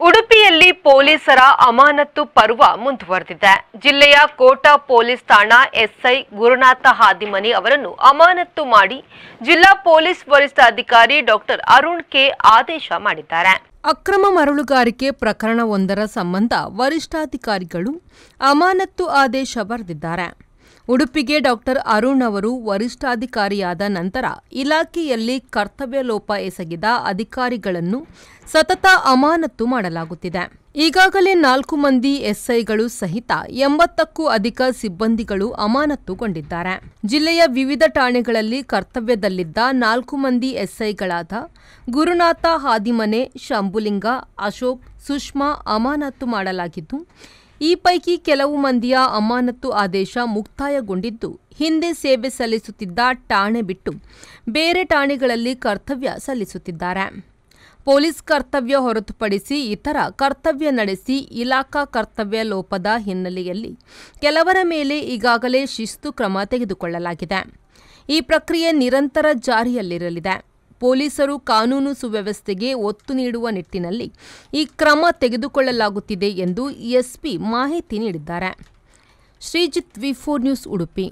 ಉಡುಪಿಯಲ್ಲಿ ಪೊಲೀಸರ ಅಮಾನತು ಪರ್ವ ಮುಂದುವರೆದಿದೆ. ಜಿಲ್ಲೆಯ ಕೋಟ ಪೊಲೀಸ್ ಠಾಣಾ ಎಸ್ಐ ಗುರುನಾಥ ಹಾದಿಮನಿ ಅವರನ್ನು ಅಮಾನತು ಮಾಡಿ ಜಿಲ್ಲಾ ಪೊಲೀಸ್ ವರಿಷ್ಠಾಧಿಕಾರಿ ಡಾಕ್ಟರ್ ಅರುಣ್ ಕೆ ಆದೇಶ ಮಾಡಿದ್ದಾರೆ. ಅಕ್ರಮ ಮರಳುಗಾರಿಕೆ ಪ್ರಕರಣವೊಂದರ ಸಂಬಂಧ ವರಿಷ್ಠಾಧಿಕಾರಿಗಳು ಅಮಾನತು ಆದೇಶ ಬರೆದಿದ್ದಾರೆ. ಉಡುಪಿಗೆ ಡಾಕ್ಟರ್ ಅರುಣ್ ಅವರು ವರಿಷ್ಠಾಧಿಕಾರಿಯಾದ ನಂತರ ಇಲಾಖೆಯಲ್ಲಿ ಕರ್ತವ್ಯ ಲೋಪ ಎಸಗಿದ ಅಧಿಕಾರಿಗಳನ್ನು ಸತತ ಅಮಾನತು ಮಾಡಲಾಗುತ್ತಿದೆ. ಈಗಾಗಲೇ 4 ಮಂದಿ ಎಸ್ಐಗಳು ಸಹಿತ 80ಕ್ಕೂ ಅಧಿಕ ಸಿಬ್ಬಂದಿಗಳು ಅಮಾನತುಗೊಂಡಿದ್ದಾರೆ. ಜಿಲ್ಲೆಯ ವಿವಿಧ ಠಾಣೆಗಳಲ್ಲಿ ಕರ್ತವ್ಯದಲ್ಲಿದ್ದ 4 ಮಂದಿ ಎಸ್ಐಗಳಾದ ಗುರುನಾಥ ಹಾದಿಮನೆ, ಶಂಭುಲಿಂಗ, ಅಶೋಕ್, ಸುಷ್ಮಾ ಅಮಾನತು ಮಾಡಲಾಗಿದ್ದು, ಈ ಪೈಕಿ ಕೆಲವು ಮಂದಿಯ ಅಮಾನತು ಆದೇಶ ಮುಕ್ತಾಯಗೊಂಡಿದ್ದು, ಹಿಂದೆ ಸೇವೆ ಸಲ್ಲಿಸುತ್ತಿದ್ದ ಠಾಣೆ ಬಿಟ್ಟು ಬೇರೆ ಠಾಣೆಗಳಲ್ಲಿ ಕರ್ತವ್ಯ ಸಲ್ಲಿಸುತ್ತಿದ್ದಾರೆ. ಪೊಲೀಸ್ ಕರ್ತವ್ಯ ಹೊರತುಪಡಿಸಿ ಇತರ ಕರ್ತವ್ಯ ನಡೆಸಿ ಇಲಾಖಾ ಕರ್ತವ್ಯ ಲೋಪದ ಹಿನ್ನೆಲೆಯಲ್ಲಿ ಕೆಲವರ ಮೇಲೆ ಈಗಾಗಲೇ ಶಿಸ್ತು ಕ್ರಮ ತೆಗೆದುಕೊಳ್ಳಲಾಗಿದೆ. ಈ ಪ್ರಕ್ರಿಯೆ ನಿರಂತರ ಜಾರಿಯಲ್ಲಿರಲಿದೆ. ಪೊಲೀಸರು ಕಾನೂನು ಸುವ್ಯವಸ್ಥೆಗೆ ಒತ್ತು ನೀಡುವ ನಿಟ್ಟಿನಲ್ಲಿ ಈ ಕ್ರಮ ತೆಗೆದುಕೊಳ್ಳಲಾಗುತ್ತಿದೆ ಎಂದು ಎಸ್ಪಿ ಮಾಹಿತಿ ನೀಡಿದ್ದಾರೆ. ಶ್ರೀಜಿತ್, ವಿ4 ನ್ಯೂಸ್, ಉಡುಪಿ.